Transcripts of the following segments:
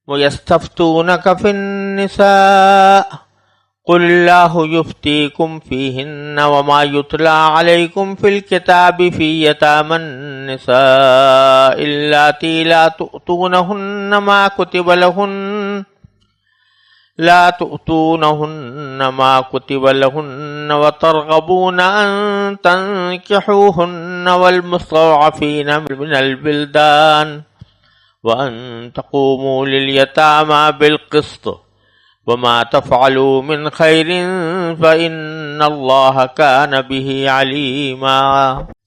وَيَسْتَفْتُونَكَ فِي النِّسَاءِ قُلِ اللَّهُ يُفْتِيكُمْ فِيهِنَّ وَمَا يُتْلَى عَلَيْكُمْ فِي الْكِتَابِ فِي يَتَامَى النِّسَاءِ اللَّاتِي لَا تُؤْتُونَهُنَّ مَا كُتِبَ لَهُنَّ وَتَرْغَبُونَ أَن تَنكِحُوهُنَّ وَالْمُسْتَضْعَفِينَ مِنَ الْوِلْدَانِ وَأَن تَقُومُوا لِلْيَتَامَى بِالْقِسْطِ وَمَا تَفْعَلُوا مِنْ خَيْرٍ فَإِنَّ اللَّهَ كَانَ بِهِ عَلِيمًا۔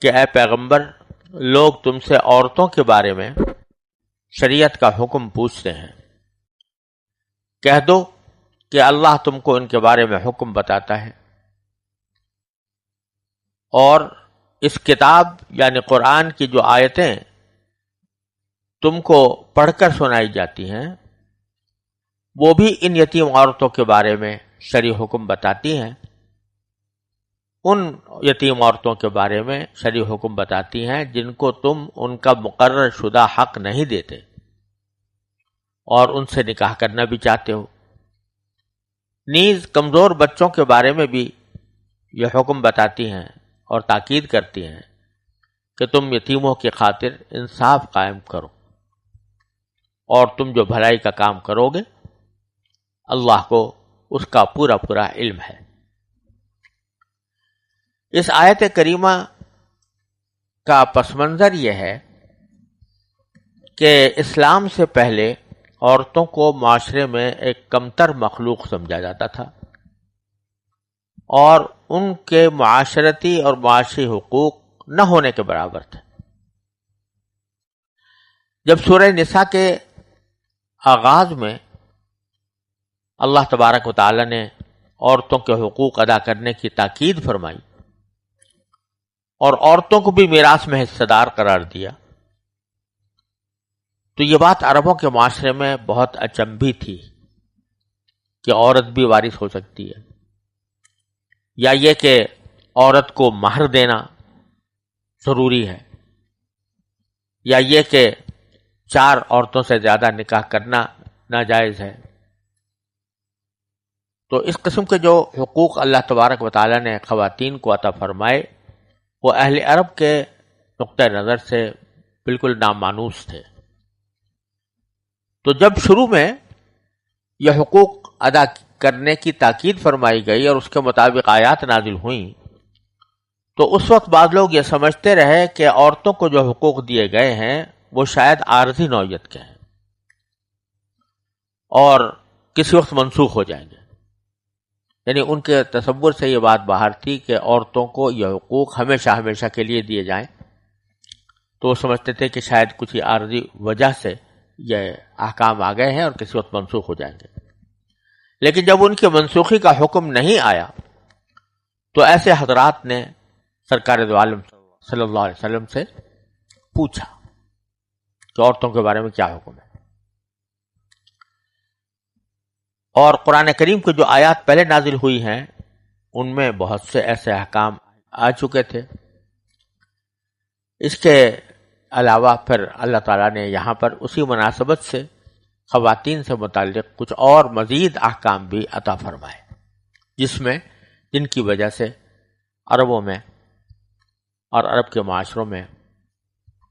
کہ اے پیغمبر، لوگ تم سے عورتوں کے بارے میں شریعت کا حکم پوچھتے ہیں، کہہ دو کہ اللہ تم کو ان کے بارے میں حکم بتاتا ہے، اور اس کتاب یعنی قرآن کی جو آیتیں تم کو پڑھ کر سنائی جاتی ہیں وہ بھی ان یتیم عورتوں کے بارے میں شرعی حکم بتاتی ہیں، ان یتیم عورتوں کے بارے میں شرعی حکم بتاتی ہیں جن کو تم ان کا مقرر شدہ حق نہیں دیتے اور ان سے نکاح کرنا بھی چاہتے ہو۔ نیز کمزور بچوں کے بارے میں بھی یہ حکم بتاتی ہیں اور تاکید کرتی ہیں کہ تم یتیموں کی خاطر انصاف قائم کرو، اور تم جو بھلائی کا کام کرو گے اللہ کو اس کا پورا پورا علم ہے۔ اس آیت کریمہ کا پس منظر یہ ہے کہ اسلام سے پہلے عورتوں کو معاشرے میں ایک کمتر مخلوق سمجھا جاتا تھا اور ان کے معاشرتی اور معاشی حقوق نہ ہونے کے برابر تھے۔ جب سورہ نساء کے آغاز میں اللہ تبارک و تعالی نے عورتوں کے حقوق ادا کرنے کی تاکید فرمائی اور عورتوں کو بھی میراث میں حصہ دار قرار دیا تو یہ بات عربوں کے معاشرے میں بہت اچنبھی تھی کہ عورت بھی وارث ہو سکتی ہے، یا یہ کہ عورت کو مہر دینا ضروری ہے، یا یہ کہ 4 عورتوں سے زیادہ نکاح کرنا ناجائز ہے۔ تو اس قسم کے جو حقوق اللہ تبارک و تعالی نے خواتین کو عطا فرمائے وہ اہل عرب کے نقطہ نظر سے بالکل نامانوس تھے۔ تو جب شروع میں یہ حقوق ادا کرنے کی تاکید فرمائی گئی اور اس کے مطابق آیات نازل ہوئیں تو اس وقت بعض لوگ یہ سمجھتے رہے کہ عورتوں کو جو حقوق دیے گئے ہیں وہ شاید عارضی نوعیت کے ہیں اور کسی وقت منسوخ ہو جائیں گے، یعنی ان کے تصور سے یہ بات باہر تھی کہ عورتوں کو یہ حقوق ہمیشہ ہمیشہ کے لیے دیے جائیں، تو وہ سمجھتے تھے کہ شاید کچھ عارضی وجہ سے یہ احکام آ گئے ہیں اور کسی وقت منسوخ ہو جائیں گے۔ لیکن جب ان کی منسوخی کا حکم نہیں آیا تو ایسے حضرات نے سرکار دو عالم صلی اللہ علیہ وسلم سے پوچھا کہ عورتوں کے بارے میں کیا حکم ہے، اور قرآن کریم کی جو آیات پہلے نازل ہوئی ہیں ان میں بہت سے ایسے احکام آ چکے تھے۔ اس کے علاوہ پھر اللہ تعالیٰ نے یہاں پر اسی مناسبت سے خواتین سے متعلق کچھ اور مزید احکام بھی عطا فرمائے جن کی وجہ سے عربوں میں اور عرب کے معاشروں میں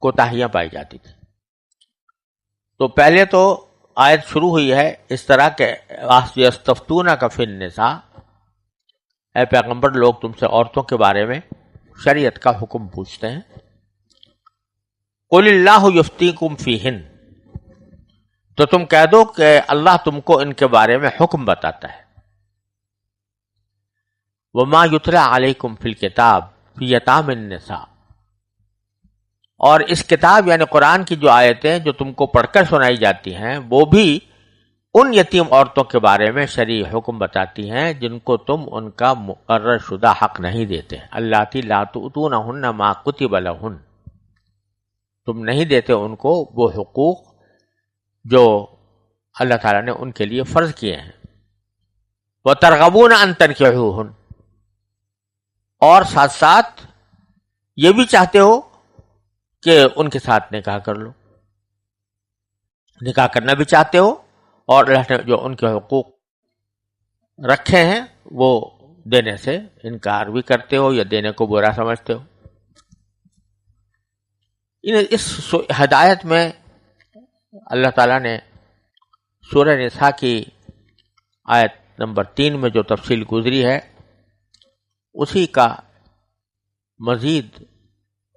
کوتاہیاں پائی جاتی تھی۔ تو پہلے تو آیت شروع ہوئی ہے اس طرح کہ یستفتونک فی النساء، اے پیغمبر لوگ تم سے عورتوں کے بارے میں شریعت کا حکم پوچھتے ہیں، قل اللہ یفتیکم فیہن، تو تم کہہ دو کہ اللہ تم کو ان کے بارے میں حکم بتاتا ہے، وما یتلی علیکم فی الکتاب فی یتامی النساء، اور اس کتاب یعنی قرآن کی جو آیتیں جو تم کو پڑھ کر سنائی جاتی ہیں وہ بھی ان یتیم عورتوں کے بارے میں شرعی حکم بتاتی ہیں جن کو تم ان کا مقرر شدہ حق نہیں دیتے، اللاتی لا تؤتونہن ما کتب لہن، تم نہیں دیتے ان کو وہ حقوق جو اللہ تعالیٰ نے ان کے لیے فرض کیے ہیں، وترغبون ان تنکحوہن، اور ساتھ ساتھ یہ بھی چاہتے ہو کہ ان کے ساتھ نکاح کر لو، نکاح کرنا بھی چاہتے ہو اور اللہ نے جو ان کے حقوق رکھے ہیں وہ دینے سے انکار بھی کرتے ہو یا دینے کو برا سمجھتے ہو. اس ہدایت میں اللہ تعالیٰ نے سورہ نساء کی آیت نمبر 3 میں جو تفصیل گزری ہے اسی کا مزید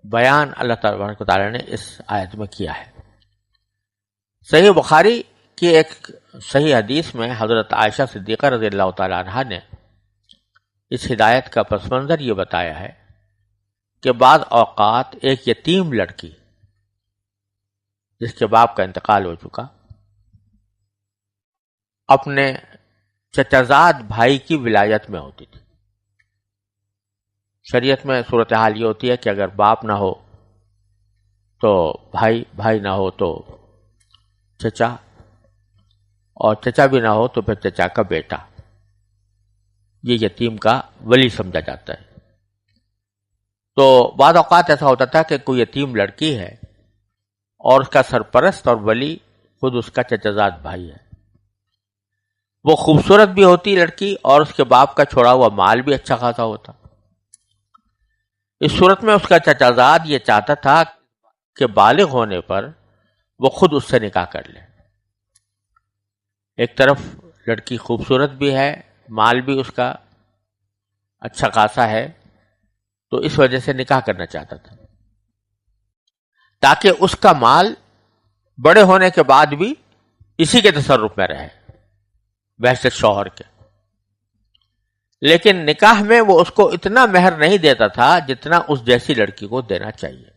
بیان اللہ تبارک و تعالیٰ نے اس آیت میں کیا ہے. صحیح بخاری کی ایک صحیح حدیث میں حضرت عائشہ صدیقہ رضی اللہ تعالیٰ عنہا نے اس ہدایت کا پس منظر یہ بتایا ہے کہ بعض اوقات ایک یتیم لڑکی جس کے باپ کا انتقال ہو چکا اپنے چچازاد بھائی کی ولایت میں ہوتی تھی. شریعت میں صورتحال یہ ہوتی ہے کہ اگر باپ نہ ہو تو بھائی، بھائی نہ ہو تو چچا، اور چچا بھی نہ ہو تو پھر چچا کا بیٹا. یہ یتیم کا ولی سمجھا جاتا ہے. تو بعض اوقات ایسا ہوتا تھا کہ کوئی یتیم لڑکی ہے اور اس کا سرپرست اور ولی خود اس کا چچازاد بھائی ہے. وہ خوبصورت بھی ہوتی لڑکی اور اس کے باپ کا چھوڑا ہوا مال بھی اچھا خاصا ہوتا. اس صورت میں اس کا چچازاد یہ چاہتا تھا کہ بالغ ہونے پر وہ خود اس سے نکاح کر لے. ایک طرف لڑکی خوبصورت بھی ہے، مال بھی اس کا اچھا خاصا ہے، تو اس وجہ سے نکاح کرنا چاہتا تھا تاکہ اس کا مال بڑے ہونے کے بعد بھی اسی کے تصرف میں رہے بحیثیت شوہر کے. لیکن نکاح میں وہ اس کو اتنا مہر نہیں دیتا تھا جتنا اس جیسی لڑکی کو دینا چاہیے.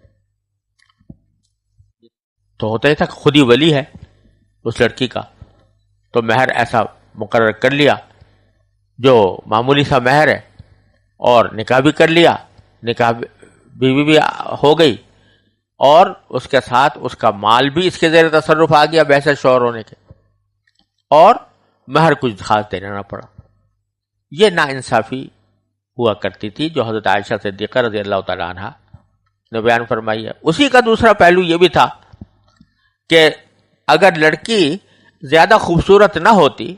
تو ہوتا ہی تھا خود ہی ولی ہے اس لڑکی کا، تو مہر ایسا مقرر کر لیا جو معمولی سا مہر ہے، اور نکاح بھی کر لیا، نکاح بیوی بھی ہو گئی، اور اس کے ساتھ اس کا مال بھی اس کے زیر تصرف آ گیا بحیثیت شوہر ہونے کے، اور مہر کچھ خاص دینا نہ پڑا. یہ ناانصافی ہوا کرتی تھی جو حضرت عائشہ صدیقہ رضی اللہ تعالیٰ عنہ نے بیان فرمائی ہے. اسی کا دوسرا پہلو یہ بھی تھا کہ اگر لڑکی زیادہ خوبصورت نہ ہوتی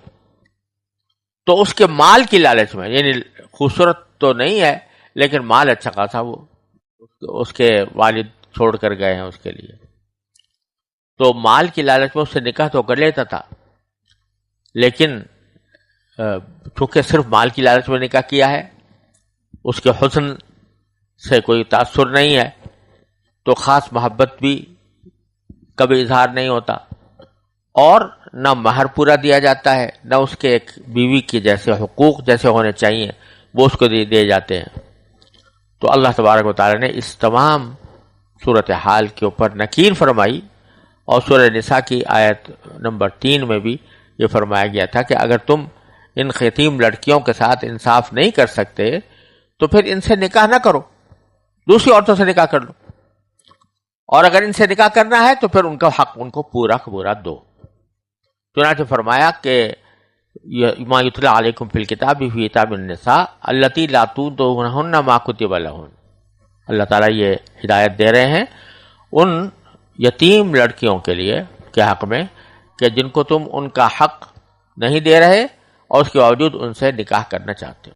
تو اس کے مال کی لالچ میں، یعنی خوبصورت تو نہیں ہے لیکن مال اچھا خاصا وہ اس کے والد چھوڑ کر گئے ہیں اس کے لیے، تو مال کی لالچ میں اس سے نکاح تو کر لیتا تھا، لیکن چونکہ صرف مال کی لالچ میں نکاح کیا ہے، اس کے حسن سے کوئی تاثر نہیں ہے، تو خاص محبت بھی کبھی اظہار نہیں ہوتا، اور نہ مہر پورا دیا جاتا ہے، نہ اس کے ایک بیوی کے جیسے حقوق جیسے ہونے چاہیے وہ اس کو دیے جاتے ہیں. تو اللہ تبارک و تعالی نے اس تمام صورتحال کے اوپر نکیر فرمائی، اور سورہ نساء کی آیت نمبر 3 میں بھی یہ فرمایا گیا تھا کہ اگر تم ان یتیم لڑکیوں کے ساتھ انصاف نہیں کر سکتے تو پھر ان سے نکاح نہ کرو، دوسری عورتوں سے نکاح کر لو، اور اگر ان سے نکاح کرنا ہے تو پھر ان کا حق ان کو پورا کا پورا دو. چنانچہ فرمایا کہ ما یتلی علیکم فی الکتاب فی یتامی النساء اللاتی لا تؤتونہن ما کتب لہن. اللہ تعالیٰ یہ ہدایت دے رہے ہیں ان یتیم لڑکیوں کے لیے کے حق میں کہ جن کو تم ان کا حق نہیں دے رہے اور اس کے باوجود ان سے نکاح کرنا چاہتے ہو.